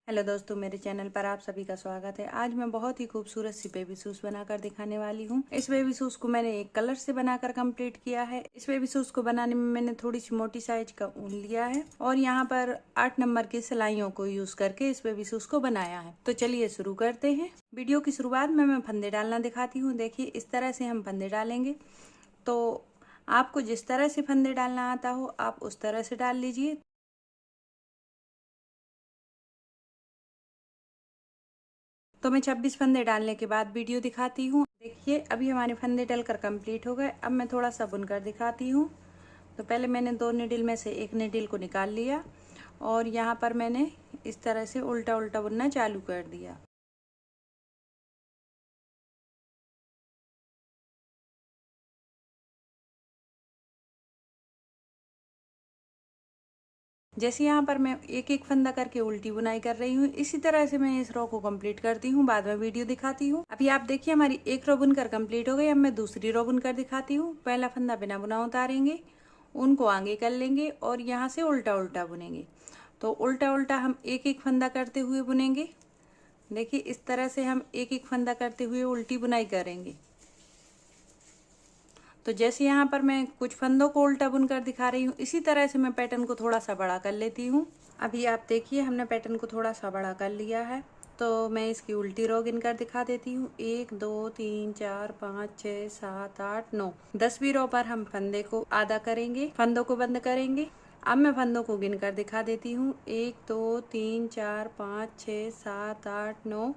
Hello दोस्तों, मेरे channel पर आप सभी का स्वागत है। आज मैं बहुत ही खूबसूरत सी बेबी शूज बनाकर दिखाने वाली हूँ। इस बेबी शूज को मैंने एक कलर से बनाकर कंप्लीट किया है। इस बेबी शूज को बनाने में मैंने थोड़ी सी मोटी साइज का ऊन लिया है और यहाँ पर 8 नंबर की सिलाइयों को यूज करके इस बेबी शूज को बनाया है। तो चलिए शुरू करते हैं। वीडियो की शुरुआत में मैं फंदे डालना दिखाती हूँ। देखिए, इस तरह से हम फंदे डालेंगे। तो आपको जिस तरह से फंदे डालना आता हो आप उस तरह से डाल लीजिए। तो मैं 26 फंदे डालने के बाद वीडियो दिखाती हूँ। देखिए, अभी हमारे फंदे डलकर कंप्लीट हो गए। अब मैं थोड़ा सा बुनकर दिखाती हूँ। तो पहले मैंने 2 नीडल में से एक नीडल को निकाल लिया और यहाँ पर मैंने इस तरह से उल्टा उल्टा बुनना चालू कर दिया। जैसे यहाँ पर मैं एक एक फंदा करके उल्टी बुनाई कर रही हूँ, इसी तरह से मैं इस रो को कंप्लीट करती हूँ। बाद में वीडियो दिखाती हूँ। अभी आप देखिए, हमारी एक रो बुनकर कंप्लीट हो गई। अब मैं दूसरी रो बुनकर दिखाती हूँ। पहला फंदा बिना बुना उतारेंगे, उनको आगे कर लेंगे और यहाँ से उल्टा उल्टा बुनेंगे। तो उल्टा उल्टा हम एक एक फंदा करते हुए बुनेंगे। देखिए, इस तरह से हम एक एक फंदा करते हुए उल्टी बुनाई करेंगे। तो जैसे यहाँ पर मैं कुछ फंदों को उल्टा बुनकर दिखा रही हूँ, इसी तरह से मैं पैटर्न को थोड़ा सा बड़ा कर लेती हूँ। अभी आप देखिए, हमने पैटर्न को थोड़ा सा बड़ा कर लिया है। तो मैं इसकी उल्टी रो गिनकर दिखा देती हूँ। 1 2 3 4 5 6 7 8 9 10वीं रो पर हम फंदे को आधा करेंगे, फंदों को बंद करेंगे। अब मैं फंदों को गिनकर दिखा देती हूँ। 1 2 3 4 5 6 7 8 9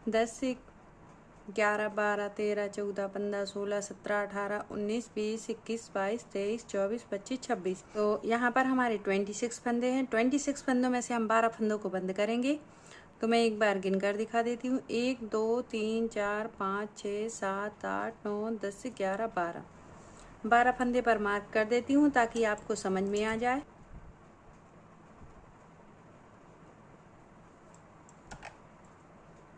10 11 12 13 14 15 16 17 18 19 20 21 22 23 24 25 26। तो यहाँ पर हमारे 26 फंदे हैं। 26 फंदों में से हम 12 फंदों को बंद करेंगे। तो मैं एक बार गिनकर दिखा देती हूँ। 1 2 3 4 5 6 7 8 9 10 11 12 फंदे पर मार्क कर देती हूँ ताकि आपको समझ में आ जाए।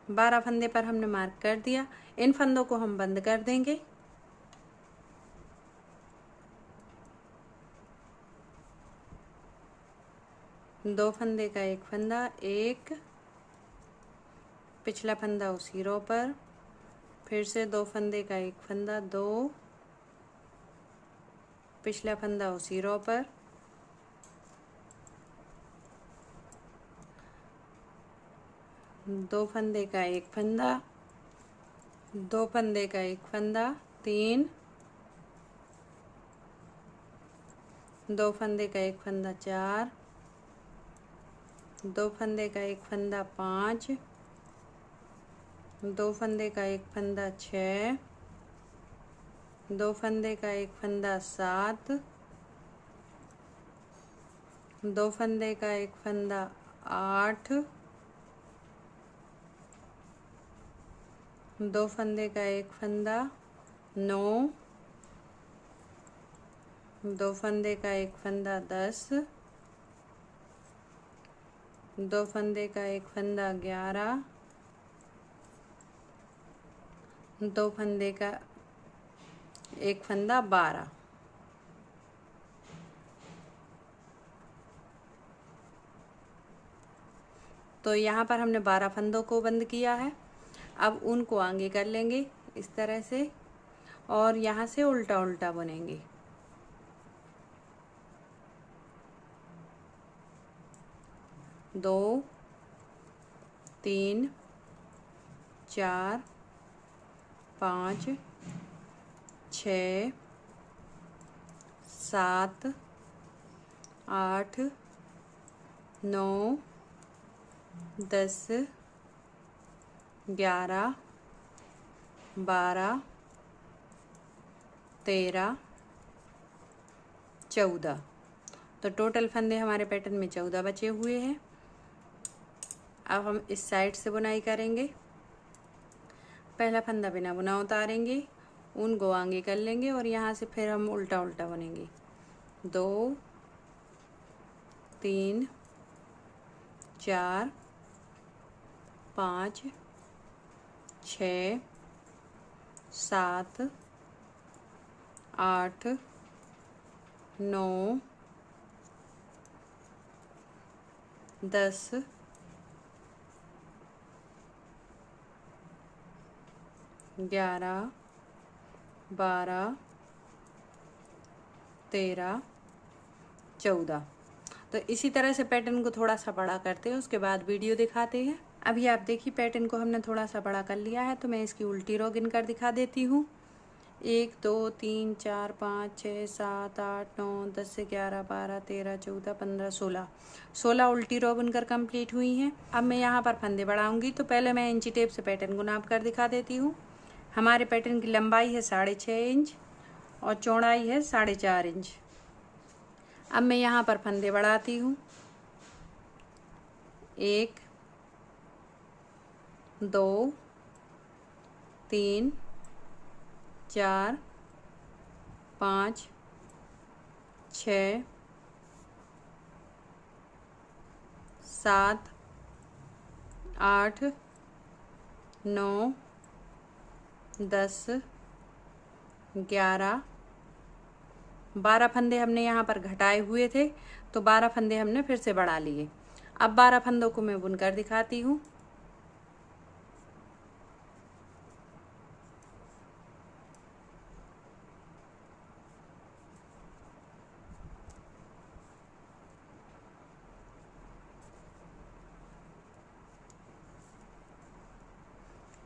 12 फंदे पर हमने मार्क कर दिया। इन फंदों को हम बंद कर देंगे। दो फंदे का एक फंदा, एक पिछला फंदा उसी रो पर, फिर से दो फंदे का एक फंदा, दो पिछला फंदा उसी रो पर, दो फंदे का एक फंदा, दो फंदे का एक फंदा, तीन, दो फंदे का एक फंदा, चार, दो फंदे का एक फंदा, पाँच, दो फंदे का एक फंदा, छः, दो फंदे का एक फंदा, सात, दो फंदे का एक फंदा, आठ, दो फंदे का एक फंदा, नौ, दो फंदे का एक फंदा, 10, दो फंदे का एक फंदा, 11, दो फंदे का एक फंदा, 12। तो यहाँ पर हमने 12 फंदों को बंद किया है। अब उनको आगे कर लेंगे इस तरह से और यहाँ से उल्टा उल्टा बुनेंगे। दो, तीन, चार, पाँच, छ, सात, आठ, नौ, 10, 11, 12, 13, 14। तो टोटल फंदे हमारे पैटर्न में 14 बचे हुए हैं। अब हम इस साइड से बुनाई करेंगे। पहला फंदा बिना बुना उतारेंगे, ऊन को आगे कर लेंगे और यहाँ से फिर हम उल्टा उल्टा बुनेंगे। 2 3 4 5 6 7 8 9 10 11, 12, 13, 14। तो इसी तरह से पैटर्न को थोड़ा सा बड़ा करते हैं, उसके बाद वीडियो दिखाते हैं। अभी आप देखिए पैटर्न को हमने थोड़ा सा बड़ा कर लिया है, तो मैं इसकी उल्टी रो गिन कर दिखा देती हूँ। 1, 2, 3, 4, 5, 6, 7, 8, 9, 10, 11, 12, 13, 14, 15, 16। 16 उल्टी रो बुनकर कंप्लीट हुई हैं। अब मैं यहाँ पर फंदे बढ़ाऊंगी, तो पहले मैं इंची टेप से पैटर्न को नाप कर दिखा देती हूँ। हमारे पैटर्न की लंबाई है 6.5 इंच और चौड़ाई है 4.5 इंच। अब मैं यहाँ पर फंदे बढ़ाती हूँ। 1, 2, 3, 4, 5, 6, 7, 8, 9, 10, 11, 12 फंदे हमने यहाँ पर घटाए हुए थे, तो 12 फंदे हमने फिर से बढ़ा लिए। अब 12 फंदों को मैं बुनकर दिखाती हूँ।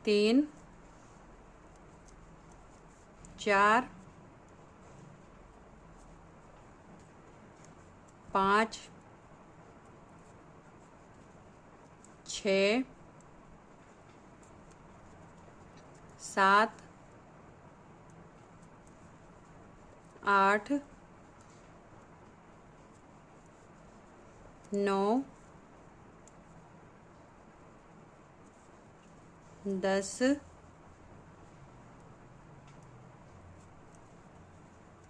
तीन, 4, 5, 6, 7, 8, 9, 10,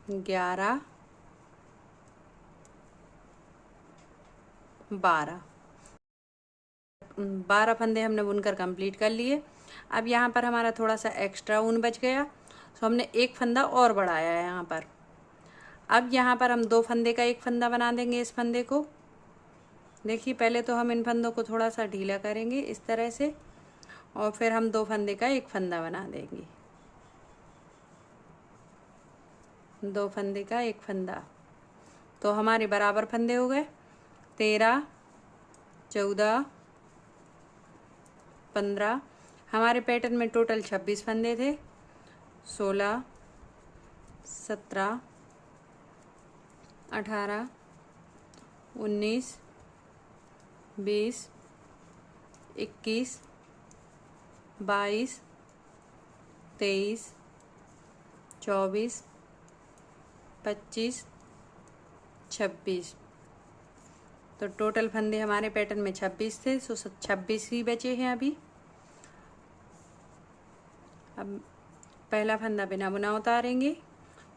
11, 12। 12 फंदे हमने बुनकर कंप्लीट कर लिए। अब यहाँ पर हमारा थोड़ा सा एक्स्ट्रा ऊन बच गया, तो हमने एक फंदा और बढ़ाया है यहाँ पर। अब यहाँ पर हम 2 फंदे का एक फंदा बना देंगे। इस फंदे को देखिए, पहले तो हम इन फंदों को थोड़ा सा ढीला करेंगे इस तरह से, और फिर हम 2 फंदे का एक फंदा बना देंगे। 2 फंदे का एक फंदा, तो हमारे बराबर फंदे हो गए। 13, 14, 15। हमारे पैटर्न में टोटल 26 फंदे थे। 16, 17, 18, 19, 20, 21, 22, 23, 24, 25, 26। तो टोटल फंदे हमारे पैटर्न में 26 थे, सो 26 ही बचे हैं अभी। अब पहला फंदा बिना बुना उतारेंगे,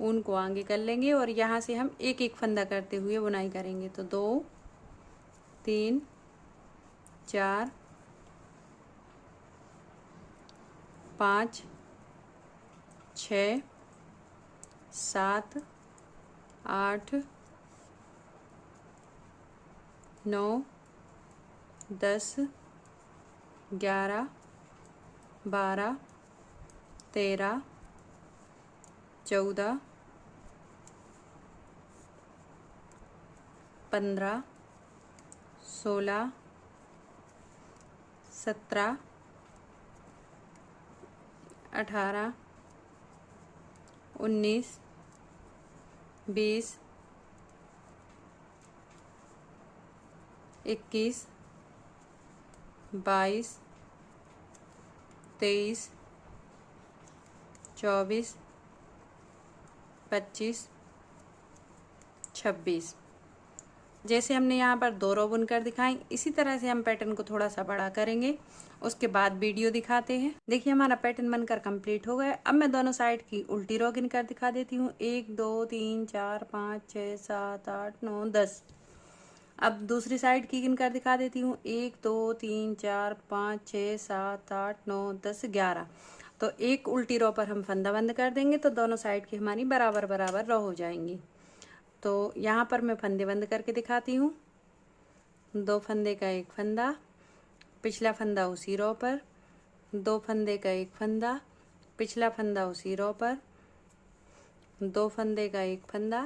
ऊन को आगे कर लेंगे और यहाँ से हम एक एक फंदा करते हुए बुनाई करेंगे। तो 2, 3, 4, 5, 6, 7, 8, 9, 10, 11, 12, 13, 14, 15, 16, 17, 18, 19, 20, 21, 22, 23, 24, 25, 26। जैसे हमने यहाँ पर 2 रो बुनकर दिखाई, इसी तरह से हम पैटर्न को थोड़ा सा बड़ा करेंगे, उसके बाद वीडियो दिखाते हैं। देखिए हमारा पैटर्न बनकर कंप्लीट हो गया। अब मैं दोनों साइड की उल्टी रो गिनकर दिखा देती हूँ। 1, 2, 3, 4, 5, 6, 7, 8, 9, 10। अब दूसरी साइड की गिनकर दिखा देती हूँ। 1, 2, 3, 4, 5, 6, 7, 8, 9, 10, 11। तो एक उल्टी रो पर हम फंदा बंद कर देंगे, तो दोनों साइड की हमारी बराबर बराबर रो हो जाएंगी। तो यहाँ पर मैं फंदे बंद करके दिखाती हूँ। 2 फंदे का एक फंदा, पिछला फंदा उसी रो पर, 2 फंदे का एक फंदा, पिछला फंदा उसी रो पर, 2 फंदे का एक फंदा,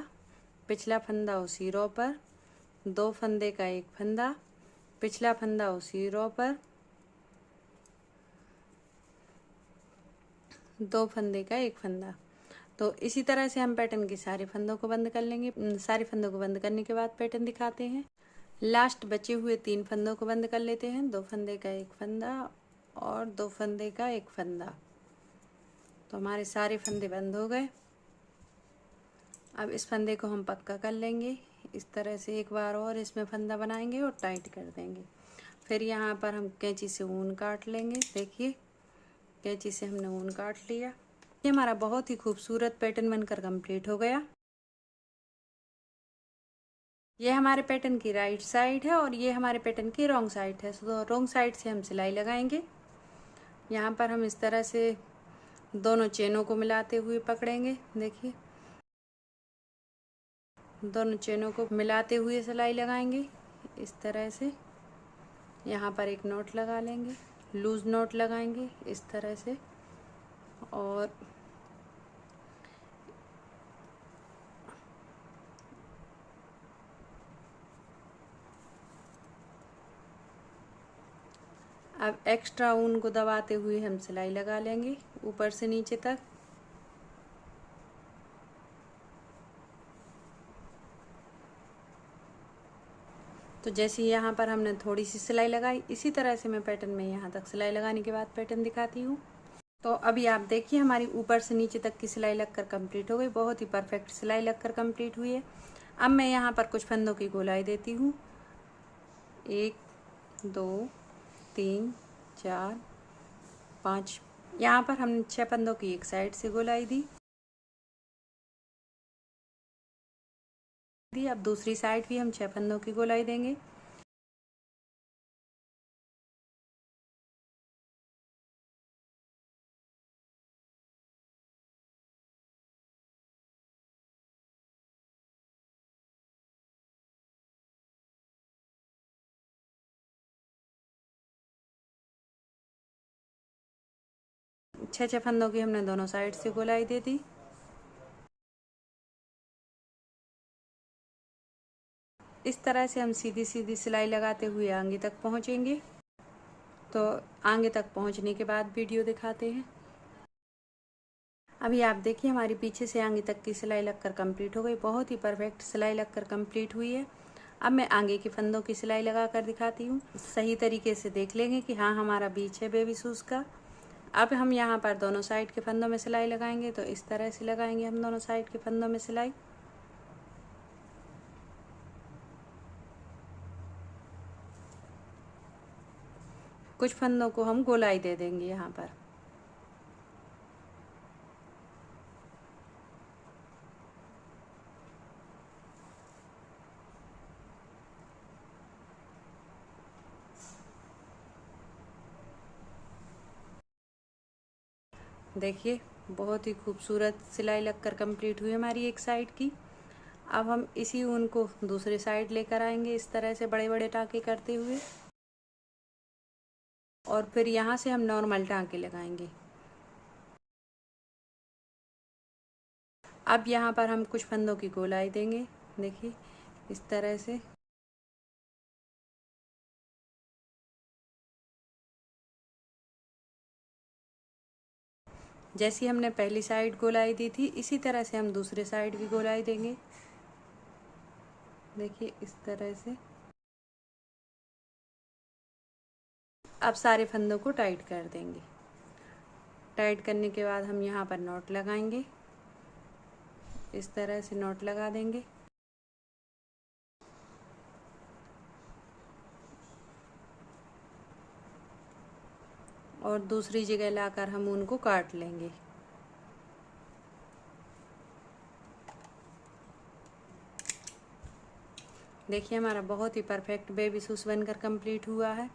पिछला फंदा उसी रो पर, 2 फंदे का एक फंदा, पिछला फंदा उसी रो पर, 2 फंदे का एक फंदा। तो इसी तरह से हम पैटर्न के सारे फंदों को बंद कर लेंगे। सारे फंदों को बंद करने के बाद पैटर्न दिखाते हैं। लास्ट बचे हुए 3 फंदों को बंद कर लेते हैं। 2 फंदे का एक फंदा और 2 फंदे का एक फंदा। तो हमारे सारे फंदे बंद हो गए। अब इस फंदे को हम पक्का कर लेंगे। इस तरह से एक बार और इसमें फंदा बनाएंगे और टाइट कर देंगे। फिर यहाँ पर हम कैंची से ऊन काट लेंगे। देखिए कैंची से हमने ऊन काट लिया। ये हमारा बहुत ही खूबसूरत पैटर्न बनकर कंप्लीट हो गया। ये हमारे पैटर्न की राइट साइड है और ये हमारे पैटर्न की रॉन्ग साइड है। तो रॉन्ग साइड से हम सिलाई लगाएंगे। यहाँ पर हम इस तरह से दोनों चेनों को मिलाते हुए पकड़ेंगे। देखिए दोनों चेनों को मिलाते हुए सिलाई लगाएंगे इस तरह से। यहाँ पर एक नॉट लगा लेंगे, लूज नॉट लगाएंगे इस तरह से। और अब एक्स्ट्रा ऊन को दबाते हुए हम सिलाई लगा लेंगे ऊपर से नीचे तक। तो जैसे यहाँ पर हमने थोड़ी सी सिलाई लगाई, इसी तरह से मैं पैटर्न में यहाँ तक सिलाई लगाने के बाद पैटर्न दिखाती हूँ। तो अभी आप देखिए हमारी ऊपर से नीचे तक की सिलाई लगकर कंप्लीट हो गई। बहुत ही परफेक्ट सिलाई लगकर कंप्लीट हुई है। अब मैं यहाँ पर कुछ फंदों की गोलाई देती हूँ। 1 2 3 4 5। यहाँ पर हमने 6 फंदों की एक साइड से गोलाई दी। अब दूसरी साइड भी हम 6 फंदों की गोलाई देंगे। छह फंदों की हमने दोनों साइड से गोलाई दे दी। इस तरह से हम सीधी सीधी सिलाई लगाते हुए आगे तक पहुंचेंगे। तो आगे तक पहुंचने के बाद वीडियो दिखाते हैं। अभी आप देखिए हमारी पीछे से आगे तक की सिलाई लगकर कंप्लीट हो गई। बहुत ही परफेक्ट सिलाई लगकर कंप्लीट हुई है। अब मैं आगे की फंदों की सिलाई लगा कर दिखाती हूँ। सही तरीके से देख लेंगे कि हाँ हमारा बीच है बेबी शूज़ का। अब हम यहाँ पर दोनों साइड के फंदों में सिलाई लगाएंगे। तो इस तरह से लगाएंगे हम दोनों साइड के फंदों में सिलाई। कुछ फंदों को हम गोलाई दे देंगे यहाँ पर। देखिए बहुत ही खूबसूरत सिलाई लगकर कंप्लीट हुई हमारी एक साइड की। अब हम इसी ऊन को दूसरी साइड लेकर आएंगे इस तरह से बड़े बड़े टाँके करते हुए। और फिर यहाँ से हम नॉर्मल टाँके लगाएंगे। अब यहाँ पर हम कुछ फंदों की गोलाई देंगे। देखिए इस तरह से। जैसी हमने पहली साइड गोलाई दी थी इसी तरह से हम दूसरे साइड भी गोलाई देंगे। देखिए इस तरह से। अब सारे फंदों को टाइट कर देंगे। टाइट करने के बाद हम यहाँ पर नॉट लगाएंगे। इस तरह से नॉट लगा देंगे। और दूसरी जगह लाकर हम उनको काट लेंगे। देखिए हमारा बहुत ही परफेक्ट बेबी शूज़ बनकर कंप्लीट हुआ है।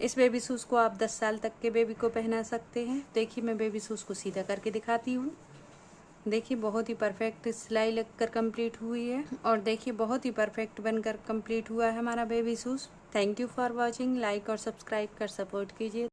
इस बेबी शूज़ को आप 10 साल तक के बेबी को पहना सकते हैं। देखिए मैं बेबी शूज़ को सीधा करके दिखाती हूँ। देखिए बहुत ही परफेक्ट सिलाई लगकर कंप्लीट हुई है। और देखिए बहुत ही परफेक्ट बनकर कंप्लीट हुआ है हमारा baby shoes. Thank you for watching. Like और सब्सक्राइब कर सपोर्ट कीजिए।